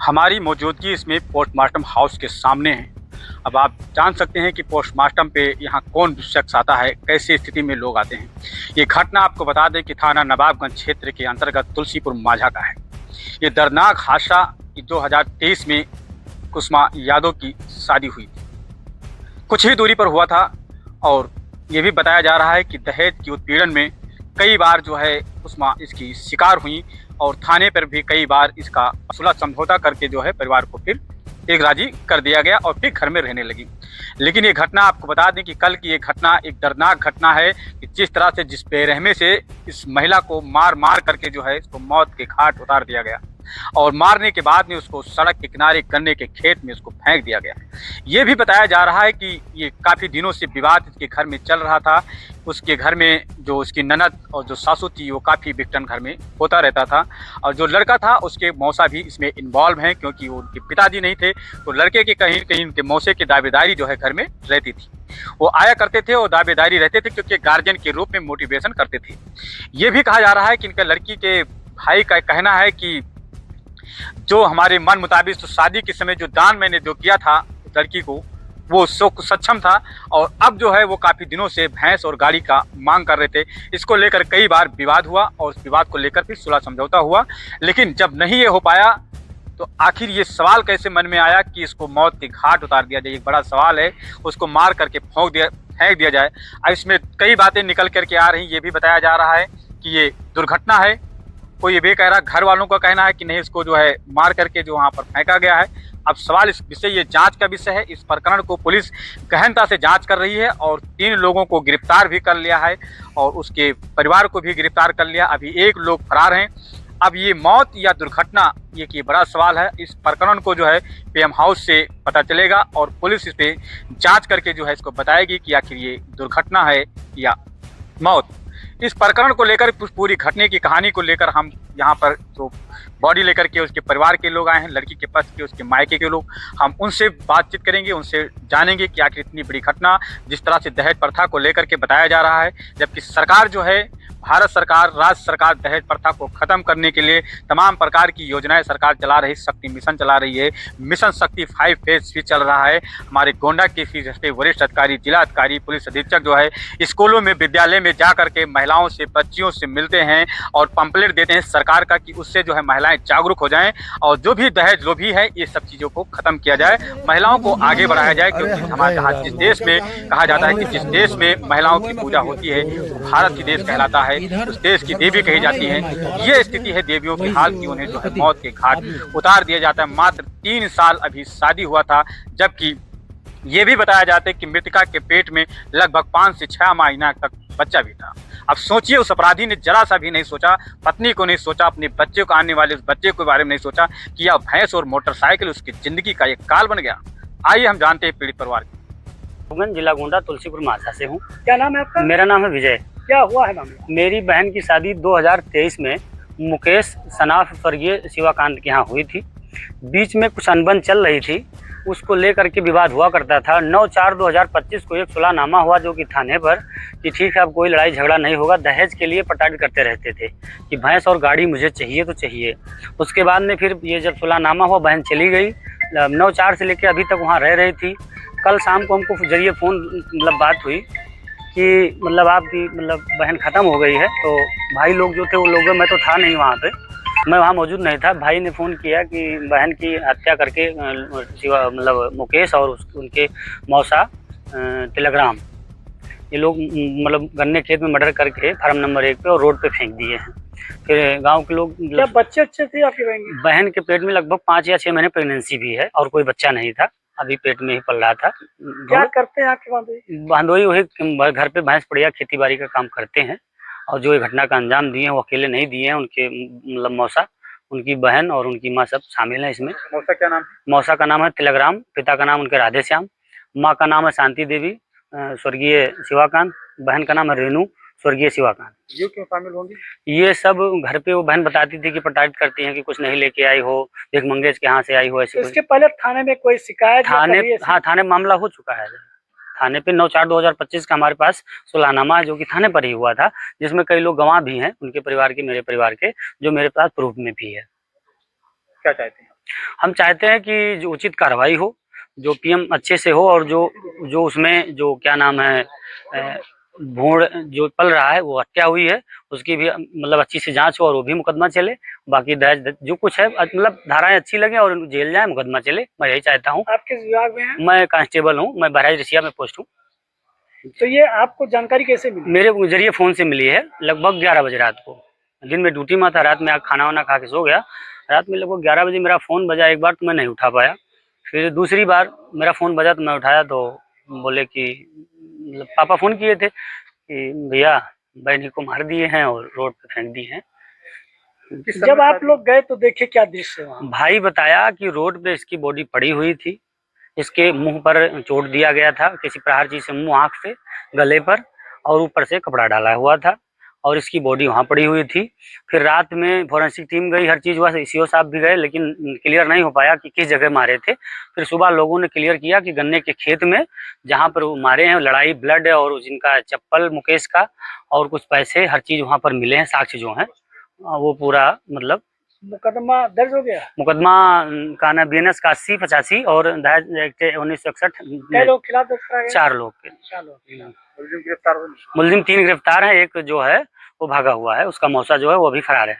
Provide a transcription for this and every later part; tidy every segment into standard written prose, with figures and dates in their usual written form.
हमारी मौजूदगी इसमें पोस्टमार्टम हाउस के सामने है। अब आप जान सकते हैं कि पोस्टमार्टम पे यहाँ कौन शख्स आता है, कैसी स्थिति में लोग आते हैं। ये घटना आपको बता दें कि थाना नवाबगंज क्षेत्र के अंतर्गत तुलसीपुर माझा का है। ये दर्दनाक हादसा 2023 में कुसुमा यादव की शादी हुई थी, कुछ ही दूरी पर हुआ था। और ये भी बताया जा रहा है कि दहेज की उत्पीड़न में कई बार जो है कुसुमा इसकी शिकार हुई और थाने पर भी कई बार इसका सुलह समझौता करके जो है परिवार को फिर एक राजी कर दिया गया और फिर घर में रहने लगी। लेकिन ये घटना आपको बता दें कि कल की ये घटना एक दर्दनाक घटना है कि जिस तरह से जिस बेरहमी से इस महिला को मार मार करके जो है इसको मौत के घाट उतार दिया गया और मारने के बाद में उसको सड़क के किनारे गन्ने के खेत में उसको फेंक दिया गया। ये भी बताया जा रहा है कि ये काफ़ी दिनों से विवाद इसके घर में चल रहा था। उसके घर में जो उसकी ननद और जो सासू थी वो काफ़ी बिकटन घर में होता रहता था और जो लड़का था उसके मौसा भी इसमें इन्वॉल्व हैं, क्योंकि वो उनके पिताजी नहीं थे तो लड़के के कहीं कहीं उनके मौसे की दावेदारी जो है घर में रहती थी। वो आया करते थे और दावेदारी रहते थे क्योंकि गार्जियन के रूप में मोटिवेशन करते थे। ये भी कहा जा रहा है कि इनका लड़की के भाई का कहना है कि जो हमारे मन मुताबिक तो शादी के समय जो दान मैंने जो किया था लड़की को वो सक्षम था और अब जो है वो काफ़ी दिनों से भैंस और गाड़ी का मांग कर रहे थे। इसको लेकर कई बार विवाद हुआ और उस विवाद को लेकर फिर सुलह समझौता हुआ, लेकिन जब नहीं ये हो पाया तो आखिर ये सवाल कैसे मन में आया कि इसको मौत के घाट उतार दिया जाए। एक बड़ा सवाल है, उसको मार करके फेंक दिया जाए। अब इसमें कई बातें निकल करके आ रही। ये भी बताया जा रहा है कि ये दुर्घटना है, कोई ये भी कह रहा, घर वालों का कहना है कि नहीं इसको जो है मार करके जो वहाँ पर फेंका गया है। अब सवाल इस विषय ये जांच का विषय है। इस प्रकरण को पुलिस गहनता से जांच कर रही है और 3 लोगों को गिरफ्तार भी कर लिया है और उसके परिवार को भी गिरफ्तार कर लिया। अभी 1 लोग फरार हैं। अब ये मौत या दुर्घटना ये कि बड़ा सवाल है। इस प्रकरण को जो है पीएम हाउस से पता चलेगा और पुलिस इस पर जाँच करके जो है इसको बताएगी कि आखिर ये दुर्घटना है या मौत। इस प्रकरण को लेकर पूरी घटने की कहानी को लेकर हम यहाँ पर जो बॉडी लेकर के उसके परिवार के लोग आए हैं, लड़की के पक्ष के उसके मायके के लोग, हम उनसे बातचीत करेंगे, उनसे जानेंगे कि आखिर इतनी बड़ी घटना जिस तरह से दहेज प्रथा को लेकर के बताया जा रहा है, जबकि सरकार जो है भारत सरकार, राज्य सरकार दहेज प्रथा को ख़त्म करने के लिए तमाम प्रकार की योजनाएं सरकार चला रही, शक्ति मिशन चला रही है। मिशन शक्ति 5 फेज भी चल रहा है। हमारे गोंडा के फीस वरिष्ठ अधिकारी, जिला अधिकारी, पुलिस अधीक्षक जो है स्कूलों में, विद्यालय में जा करके महिलाओं से, बच्चियों से मिलते हैं और पंपलेट देते हैं सरकार का कि उससे जो है महिलाएं जागरूक हो जाएं और जो भी दहेज लोभी है ये सब चीज़ों को ख़त्म किया जाए, महिलाओं को आगे बढ़ाया जाए। क्योंकि हमारे जिस देश में कहा जाता है कि जिस देश में महिलाओं की पूजा होती है वो भारत की देश कहलाता है, उस देश की देवी कही जाती है। ये स्थिति है देवियों की हाल की, उन्हें जो है मौत के घाट उतार दिया जाता है। मात्र 3 साल अभी शादी हुआ था, जबकि ये भी बताया जाता है कि मृतका के पेट में लगभग 5 से 6 महीना तक बच्चा भी था। अब सोचिए उस अपराधी ने जरा सा भी नहीं सोचा, पत्नी को नहीं सोचा, अपने बच्चे को, आने वाले उस बच्चे के बारे में नहीं सोचा कि यह भैंस और मोटरसाइकिल उसकी जिंदगी का एक काल बन गया। आइए हम जानते हैं पीड़ित परिवार की। जिला गोंडा तुलसीपुर माझा से हूँ। क्या नाम है आपका? मेरा नाम है विजय। क्या हुआ है मामला? मेरी बहन की शादी 2023 में मुकेश सनाफ स्वर्गीय शिवाकांत के यहाँ हुई थी। बीच में कुछ अनबन चल रही थी, उसको लेकर के विवाद हुआ करता था। 9/4/2025 को एक सुलहनामा हुआ जो कि थाने पर कि ठीक है अब कोई लड़ाई झगड़ा नहीं होगा। दहेज के लिए पटाट करते रहते थे कि भैंस और गाड़ी मुझे चाहिए तो चाहिए। उसके बाद में फिर ये जब सुलहनामा हुआ, बहन चली गई। 9/4 से लेकर अभी तक वहाँ रह रही थी। कल शाम को हमको जरिए फ़ोन बात हुई कि आपकी बहन ख़त्म हो गई है। तो भाई लोग जो थे वो लोग, मैं तो था नहीं वहाँ पे, मैं वहाँ मौजूद नहीं था। भाई ने फ़ोन किया कि बहन की हत्या करके शिवा मुकेश और उनके मौसा टेलीग्राम, ये लोग गन्ने खेत में मर्डर करके फार्म नंबर 1 पे और रोड पे फेंक दिए हैं। फिर गांव के लोग, क्या बच्चे अच्छे थे आपकी बहन के पेट में लगभग 5 या 6 महीने प्रेगनेंसी भी है और कोई बच्चा नहीं था, अभी पेट में ही पल रहा था। क्या करते हैं आपके बांधोई? वही घर पे भैंस पड़िया खेती बाड़ी का काम करते हैं और जो ये घटना का अंजाम दिए हैं वो अकेले नहीं दिए हैं, उनके मौसा, उनकी बहन और उनकी माँ सब शामिल हैं इसमें। मौसा क्या नाम है? मौसा का नाम है तिलग्राम, पिता का नाम उनके राधेश्याम, माँ का नाम है शांति देवी स्वर्गीय शिवाकांत, बहन का नाम है रेणु स्वर्गीय शिवाकांत। ये क्यों शामिल होंगी? ये सब घर पे वो बहन बताती थी कि पटाट करती हैं कि कुछ नहीं लेके आई हो, एक मंगेश के यहाँ से आई हो ऐसे। इसके पहले थाने में कोई शिकायत? थाने मामला हो चुका है। थाने पे 9/4/2025 का हमारे पास सुलहनामा है जो कि थाने पर ही हुआ था, जिसमें कई लोग गवाह भी हैं, उनके परिवार के, मेरे परिवार के, जो मेरे पास प्रूफ में भी है। क्या चाहते हैं? हम चाहते हैं कि जो उचित कार्रवाई हो, जो पीएम अच्छे से हो, और जो उसमें जो क्या नाम है भूण जो पल रहा है, वो हत्या हुई है, उसकी भी मतलब अच्छी से जांच हो और वो भी मुकदमा चले। बाकी दहेज जो कुछ है मतलब धाराएं अच्छी लगे और जेल जाए, मुकदमा चले, मैं यही चाहता हूँ। आप किस विभाग में हैं? मैं कांस्टेबल हूँ, मैं बहराइच रसिया में पोस्ट हूँ। तो ये आपको जानकारी कैसे मिली? मेरे जरिए फोन से मिली है, लगभग 11 बजे रात को। दिन में ड्यूटी में था, रात में खाना वाना खा के सो गया। रात में लगभग 11 बजे मेरा फ़ोन बजा, एक बार तो मैं नहीं उठा पाया, फिर दूसरी बार मेरा फ़ोन बजा तो मैं उठाया, तो बोले कि मतलब पापा फ़ोन किए थे कि भैया बहनी को मार दिए हैं और रोड पे फेंक दिए हैं। जब आप लोग गए तो देखे क्या दृश्य वहाँ? भाई बताया कि रोड पे इसकी बॉडी पड़ी हुई थी, इसके मुंह पर चोट दिया गया था किसी प्रहार चीज से, मुंह, आँख से, गले पर, और ऊपर से कपड़ा डाला हुआ था और इसकी बॉडी वहाँ पड़ी हुई थी। फिर रात में फॉरेंसिक टीम गई, हर चीज़ हुआ, सीओ साहब भी गए, लेकिन क्लियर नहीं हो पाया कि किस जगह मारे थे। फिर सुबह लोगों ने क्लियर किया कि गन्ने के खेत में जहाँ पर वो मारे हैं, लड़ाई, ब्लड और जिनका चप्पल मुकेश का और कुछ पैसे, हर चीज़ वहाँ पर मिले हैं, साक्ष्य जो हैं वो पूरा मतलब। मुकदमा दर्ज हो गया? मुकदमा का नाम BNS 81-85 और दहेज एक्ट 1961। कई लोग खिलाफ दर्ज कराया गया? 4 लोग के। 4 लोग। मुलजिम 3 गिरफ्तार हैं, एक जो है वो भागा हुआ है, उसका मौसा जो है वो अभी फरार है।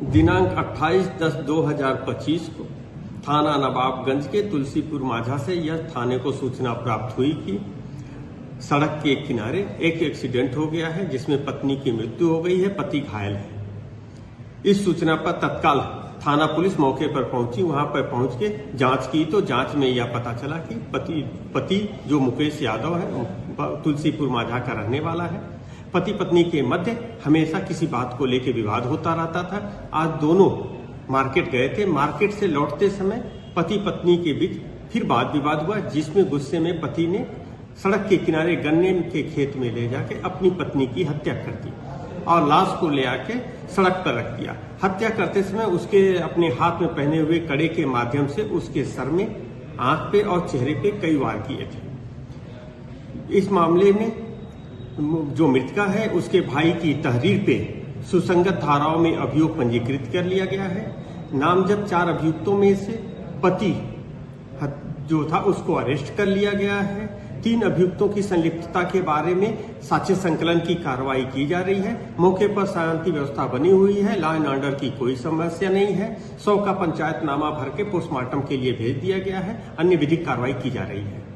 दिनांक 28/10/2025 को थाना नवाबगंज के तुलसीपुर माझा से यह थाने को सूचना प्राप्त हुई कि सड़क के किनारे एक एक्सीडेंट हो गया है जिसमें पत्नी की मृत्यु हो गई है, पति घायल है। इस सूचना पर तत्काल थाना पुलिस मौके पर पहुंची। वहां पर पहुंच के जांच की तो जांच में यह पता चला कि पति जो मुकेश यादव है, तुलसीपुर माझा का रहने वाला है। पति पत्नी के मध्य हमेशा किसी बात को लेकर विवाद होता रहता था। आज दोनों मार्केट गए थे, मार्केट से लौटते समय पति पत्नी के बीच फिर वाद विवाद हुआ, जिसमें गुस्से में पति ने सड़क के किनारे गन्ने के खेत में ले जाके अपनी पत्नी की हत्या कर दी और लाश को ले आके सड़क पर रख दिया। हत्या करते समय उसके अपने हाथ में पहने हुए कड़े के माध्यम से उसके सर में, आंख पे और चेहरे पे कई वार किए थे। इस मामले में जो मृतका है उसके भाई की तहरीर पे सुसंगत धाराओं में अभियोग पंजीकृत कर लिया गया है। नामजद 4 अभियुक्तों में से पति जो था उसको अरेस्ट कर लिया गया है। 3 अभियुक्तों की संलिप्तता के बारे में साक्ष्य संकलन की कार्रवाई की जा रही है। मौके पर शांति व्यवस्था बनी हुई है, लॉ एंड ऑर्डर की कोई समस्या नहीं है। 100 का पंचायतनामा भर के पोस्टमार्टम के लिए भेज दिया गया है। अन्य विधिक कार्रवाई की जा रही है।